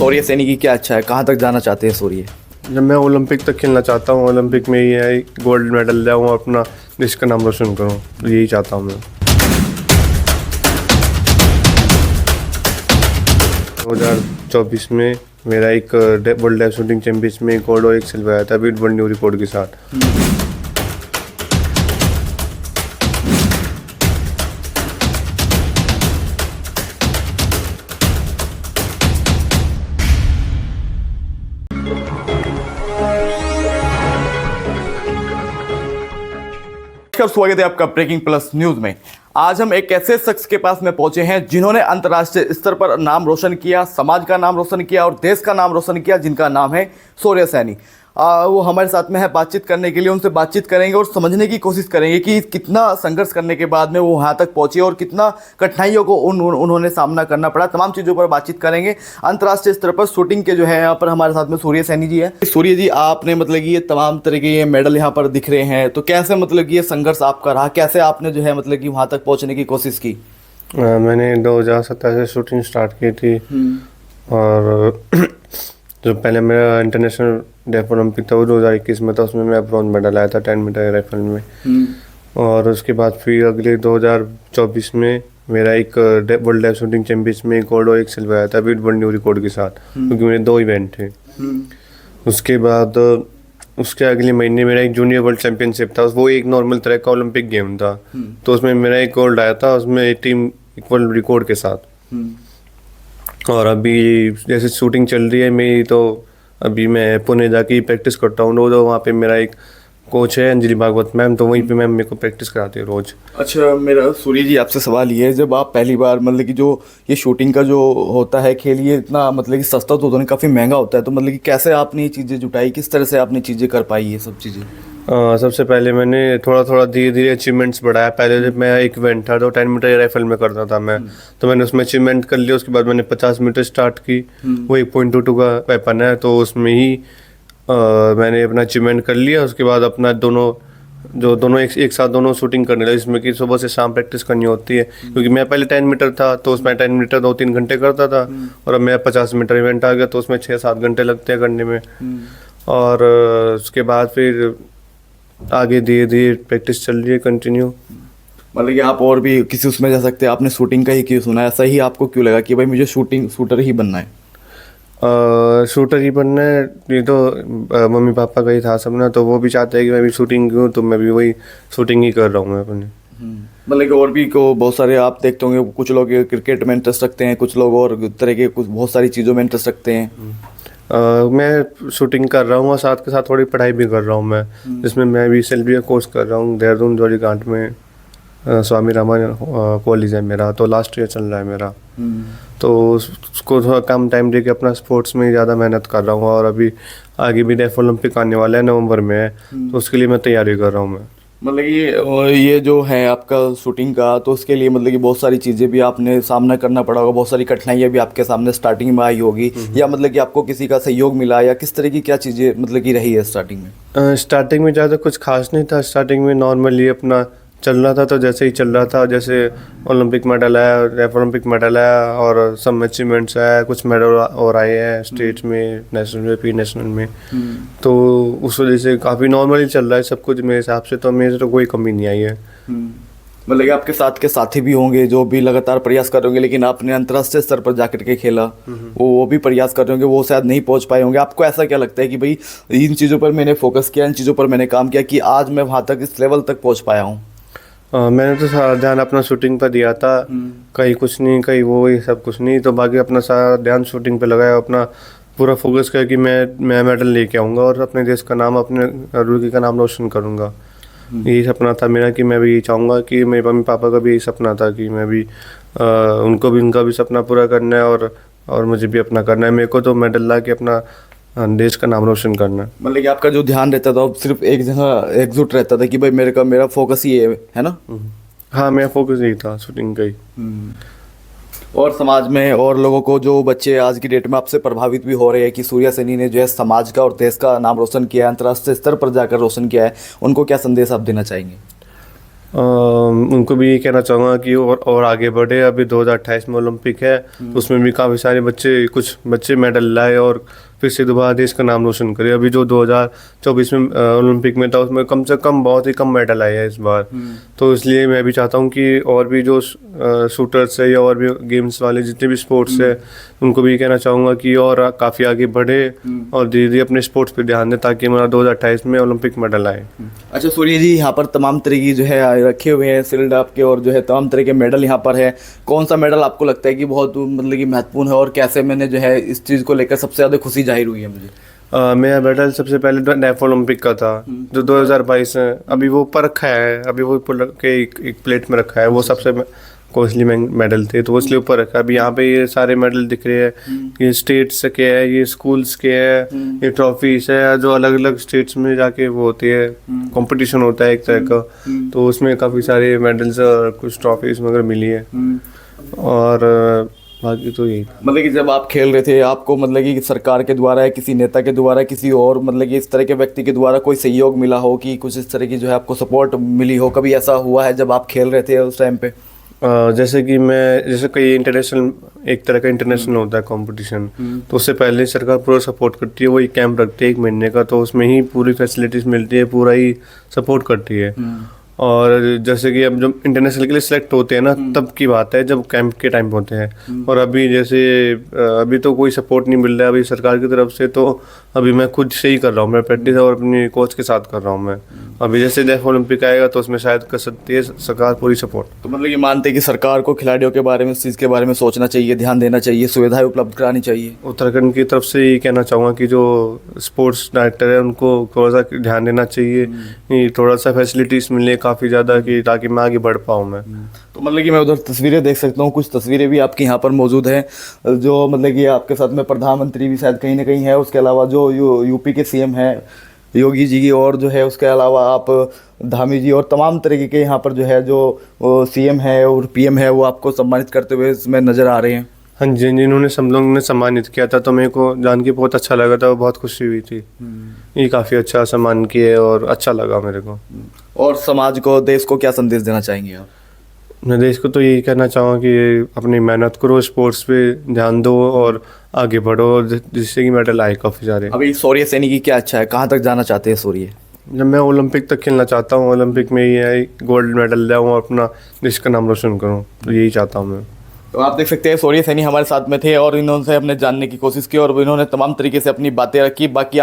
शौर्य सैनी की क्या अच्छा है, कहाँ तक जाना चाहते हैं शौर्य? जब मैं ओलंपिक तक खेलना चाहता हूँ, ओलंपिक में ये है गोल्ड मेडल लाऊँ, अपना देश का नाम रोशन करूँ, यही चाहता हूँ मैं। 2024 में मेरा एक वर्ल्ड लाइव शूटिंग चैंपियनशिप में गोल्ड और एक सिल्वर आया था, बीट वर्ल्ड न्यू रिकॉर्ड के साथ। नमस्कार, स्वागत है आपका ब्रेकिंग प्लस न्यूज में। आज हम एक ऐसे शख्स के पास में पहुंचे हैं जिन्होंने अंतर्राष्ट्रीय स्तर पर नाम रोशन किया, समाज का नाम रोशन किया और देश का नाम रोशन किया, जिनका नाम है शौर्य सैनी। वो हमारे साथ में है बातचीत करने के लिए। उनसे बातचीत करेंगे और समझने की कोशिश करेंगे कि कितना संघर्ष करने के बाद में वो यहाँ तक पहुंचे और कितना कठिनाइयों को उन्होंने सामना करना पड़ा। तमाम चीज़ों पर बातचीत करेंगे। अंतर्राष्ट्रीय स्तर पर शूटिंग के जो है यहाँ पर हमारे साथ में शौर्य सैनी जी है। शौर्य जी, आपने मतलब कि ये तमाम तरह के ये मेडल यहाँ पर दिख रहे हैं, तो कैसे मतलब कि ये संघर्ष आपका रहा, कैसे आपने जो है मतलब कि वहाँ तक पहुँचने की कोशिश की? मैंने 2017 से शूटिंग स्टार्ट की थी और जो पहले मेरा इंटरनेशनल डेफ ओलंपिक था वो 2021 में था, उसमें मैं ब्रॉन्ज मेडल आया था 10 मीटर राइफल में। और उसके बाद फिर अगले 2024 में मेरा एक वर्ल्ड लाइव शूटिंग चैंपियनशिप में गोल्ड और एक सिल्वर आया था, बीट वर्ल्ड न्यू रिकॉर्ड के साथ, क्योंकि मेरे 2 इवेंट थे। उसके बाद उसके अगले महीने मेरा एक जूनियर वर्ल्ड चैंपियनशिप था, वो एक नॉर्मल तरह का ओलंपिक गेम था, तो उसमें मेरा एक गोल्ड आया था, उसमें टीम वर्ल्ड रिकॉर्ड के साथ। और अभी जैसे शूटिंग चल रही है मेरी, तो अभी मैं पुणे जाके प्रैक्टिस करता हूँ रोज़। वहाँ पे मेरा एक कोच है अंजलि भागवत मैम, तो वहीं पे मैम मेरे को प्रैक्टिस कराती है रोज़। अच्छा, मेरा सूर्य जी आपसे सवाल ये है, जब आप पहली बार मतलब कि जो ये शूटिंग का जो होता है खेल, ये इतना मतलब कि सस्ता तो होता नहीं, काफ़ी महंगा होता है, तो मतलब कि कैसे आपने ये चीज़ें जुटाई, किस तरह से आपने चीज़ें कर पाई ये सब चीज़ें? सबसे पहले मैंने थोड़ा थोड़ा धीरे धीरे अचीवमेंट्स बढ़ाया। पहले जब मैं एक इवेंट था तो 10 मीटर राइफल में करता था मैं, तो मैंने उसमें अचीवमेंट कर लिया। उसके बाद मैंने 50 मीटर स्टार्ट की, वो 1.22 का वेपन है, तो उसमें ही मैंने अपना अचीवमेंट कर लिया। उसके बाद अपना दोनों एक साथ दोनों शूटिंग करने लगे, जिसमें कि सुबह से शाम प्रैक्टिस करनी होती है, क्योंकि मैं पहले 10 मीटर था तो उसमें 10 मीटर 2-3 घंटे करता था, और अब मेरा 50 मीटर इवेंट आ गया तो उसमें 6-7 घंटे लगते हैं करने में। और उसके बाद फिर आगे धीरे धीरे प्रैक्टिस चल रही है कंटिन्यू। मतलब कि आप और भी किसी उसमें जा सकते हैं, आपने शूटिंग का ही क्यों सुना है, ऐसा ही आपको क्यों लगा कि भाई मुझे शूटर ही बनना है? शूटर ही बनना है, ये तो मम्मी पापा का ही था सपना, तो वो भी चाहते हैं कि मैं भी शूटिंग करूँ, तो मैं भी वही शूटिंग ही कर रहा हूँ मैं अपने। मतलब कि और भी को बहुत सारे आप देखते होंगे, कुछ लोग क्रिकेट में इंटरेस्ट रखते हैं, कुछ लोग और तरह के कुछ बहुत सारी चीज़ों में इंटरेस्ट रखते हैं। मैं शूटिंग कर रहा हूँ और साथ के साथ थोड़ी पढ़ाई भी कर रहा हूँ मैं, जिसमें मैं भी सेल्फी का कोर्स कर रहा हूँ देहरादून जौहरी घाट में। स्वामी रामान कॉलेज है मेरा, तो लास्ट ईयर चल रहा है मेरा, तो उसको थोड़ा कम टाइम दे के अपना स्पोर्ट्स में ज़्यादा मेहनत कर रहा हूँ। और अभी आगे भी डेफ ओलंपिक आने वाला है, नवंबर में है, तो उसके लिए मैं तैयारी कर रहा हूँ मैं। मतलब ये जो है आपका शूटिंग का, तो उसके लिए मतलब कि बहुत सारी चीज़ें भी आपने सामना करना पड़ा होगा, बहुत सारी कठिनाइयाँ भी आपके सामने स्टार्टिंग में आई होगी, या मतलब कि आपको किसी का सहयोग मिला, या किस तरह की क्या चीज़ें मतलब कि रही है स्टार्टिंग में? स्टार्टिंग में ज़्यादा कुछ खास नहीं था। स्टार्टिंग में नॉर्मली अपना चल रहा था, तो जैसे ही चल रहा था, जैसे ओलंपिक मेडल आया, डेफ ओलंपिक मेडल आया, और सब अचीवमेंट्स आया, कुछ मेडल और आए हैं स्टेट में, नेशनल में, प्री नेशनल में, तो उस वजह से काफ़ी नॉर्मली चल रहा है सब कुछ मेरे हिसाब से, तो मेरे तो कोई कमी नहीं आई है। मतलब कि आपके साथ के साथी भी होंगे जो भी लगातार प्रयास कर रहे होंगे, लेकिन आपने अंतर्राष्ट्रीय स्तर पर जाकर के खेला, वो भी प्रयास कर रहे होंगे, वो शायद नहीं पहुंच पाए होंगे। आपको ऐसा क्या लगता है कि भाई इन चीज़ों पर मैंने फोकस किया, इन चीज़ों पर मैंने काम किया कि आज मैं वहाँ तक इस लेवल तक पहुँच पाया हूँ? मैंने तो सारा ध्यान अपना शूटिंग पर दिया था, कहीं कुछ नहीं, कहीं वो ये सब कुछ नहीं, तो बाकी अपना सारा ध्यान शूटिंग पे लगाया, अपना पूरा फोकस किया कि मैं मेडल लेके आऊँगा और अपने देश का नाम, अपने रुड़की का नाम रोशन करूँगा। यही सपना था मेरा, कि मैं भी यही चाहूँगा कि मेरे मम्मी पापा का भी यही सपना था कि मैं भी उनको भी उनका भी सपना पूरा करना है, और मुझे भी अपना करना है। मेरे को तो मेडल ला के अपना देश का नाम रोशन करना। मतलब कि आपका जो ध्यान रहता था सिर्फ एक जगह एकजुट रहता था कि भाई मेरा फोकस ही है ना? हाँ, मेरा फोकस यही था शूटिंग का ही। और समाज में और लोगों को, जो बच्चे आज की डेट में आपसे प्रभावित भी हो रहे हैं कि शौर्य सैनी ने जो है समाज का और देश का नाम रोशन किया है, अंतर्राष्ट्रीय स्तर पर जाकर रोशन किया है, उनको क्या संदेश आप देना चाहेंगे? उनको भी ये कहना चाहूँगा कि और आगे बढ़े। अभी 2028 में ओलंपिक है, उसमें भी काफ़ी सारे कुछ बच्चे मेडल लाए और फिर से दोबारा देश का नाम रोशन करे। अभी जो 2024 में ओलंपिक में था, उसमें कम से कम बहुत ही कम मेडल आए हैं इस बार। तो इसलिए मैं भी चाहता हूँ कि और भी जो शूटर्स है या और भी गेम्स वाले जितने भी स्पोर्ट्स है, उनको भी कहना चाहूँगा कि और काफ़ी आगे बढ़े और धीरे धीरे अपने स्पोर्ट्स पे ध्यान दें, ताकि हमारा 2028 में ओलंपिक मेडल आए। अच्छा सूर्य जी, यहाँ पर तमाम तरह की जो है रखे हुए हैं शील्ड आपके, और जो है तमाम तरह के मेडल यहाँ पर है। कौन सा मेडल आपको लगता है कि बहुत मतलब कि महत्वपूर्ण है, और कैसे मैंने जो है इस चीज़ को लेकर सबसे ज़्यादा खुशी जाहिर हुई है मुझे? मेरा मेडल सबसे पहले डेफ ओलंपिक का था, जो 2022 है। अभी वो ऊपर रखा है, अभी वो ऊपर के एक प्लेट में रखा है। वो सबसे कॉस्टली मेडल थे, तो वो इसलिए ऊपर रखा है। अभी यहाँ पे ये सारे मेडल दिख रहे हैं, ये स्टेट्स के है, ये स्कूल्स के है, ये ट्रॉफीज है जो अलग अलग स्टेट्स में जाके वो होती है, कंपटीशन होता है एक तरह का। तो उसमें काफ़ी सारे मेडल्स और कुछ ट्रॉफीज वगैरह मिली है। और बाकी तो यही मतलब कि जब आप खेल रहे थे, आपको मतलब कि सरकार के द्वारा या किसी नेता के द्वारा, किसी और मतलब कि इस तरह के व्यक्ति के द्वारा कोई सहयोग मिला हो, कि कुछ इस तरह की जो है आपको सपोर्ट मिली हो? कभी ऐसा हुआ है जब आप खेल रहे थे उस टाइम पे? जैसे कई इंटरनेशनल, एक तरह का इंटरनेशनल होता है कंपटीशन, तो उससे पहले सरकार पूरा सपोर्ट करती है। वो एक कैंप रखती है 1 महीने का, तो उसमें ही पूरी फैसिलिटीज़ मिलती है, पूरा ही सपोर्ट करती है। और जैसे कि अब जब इंटरनेशनल के लिए सिलेक्ट होते हैं ना, तब की बात है जब कैंप के टाइम होते हैं। और अभी जैसे अभी तो कोई सपोर्ट नहीं मिल रहा है अभी सरकार की तरफ से, तो अभी मैं खुद से ही कर रहा हूँ। मैं प्रैक्टिस और अपनी कोच के साथ कर रहा हूँ मैं। अभी जैसे डेफ ओलंपिक आएगा तो उसमें शायद कर सकती है सरकार पूरी सपोर्ट। तो मतलब ये मानते हैं कि सरकार को खिलाड़ियों के बारे में, इस चीज़ के बारे में सोचना चाहिए, ध्यान देना चाहिए, सुविधाएं उपलब्ध करानी चाहिए। उत्तराखंड की तरफ से ये कहना चाहूँगा कि जो स्पोर्ट्स डायरेक्टर है उनको थोड़ा सा ध्यान देना चाहिए, कि थोड़ा सा फैसिलिटीज़ मिले काफ़ी ज़्यादा, कि ताकि मैं आगे बढ़ पाऊँ मैं। तो मतलब कि मैं उधर तस्वीरें देख सकता हूँ, कुछ तस्वीरें भी आपकी यहाँ पर मौजूद हैं, जो मतलब कि आपके साथ में प्रधानमंत्री भी शायद कहीं ना कहीं है, उसके अलावा जो यूपी के सीएम हैं योगी जी की, और जो है उसके अलावा आप धामी जी, और तमाम तरीके के यहाँ पर जो है जो सीएम है और पीएम है, वो आपको सम्मानित करते हुए इसमें नज़र आ रहे हैं। हाँ जी, जिन्होंने सब लोगों ने सम्मानित किया था, तो मेरे को जान के बहुत अच्छा लगा था, बहुत खुशी हुई थी। ये काफ़ी अच्छा सम्मान किए और अच्छा लगा मेरे को। और समाज को, देश को क्या संदेश देना चाहेंगे आप? मैं देश को तो यही कहना चाहूँगा कि अपनी मेहनत करो, स्पोर्ट्स पे ध्यान दो और आगे बढ़ो, जिससे कि मेडल आए काफ़ी सारे। अभी सूर्य सैनी की क्या अच्छा है, कहाँ तक जाना चाहते हैं सूर्य? जब मैं ओलंपिक तक खेलना चाहता हूँ, ओलंपिक में ये गोल्ड मेडल लाऊँ और अपना देश का नाम रोशन करूँ, तो यही चाहता हूँ मैं। तो आप देख सकते हैं सूर्य सैनी हमारे साथ में थे, और इन्होंने अपने जानने की कोशिश की, और इन्होंने तमाम तरीके से अपनी बातें रखी। बाकी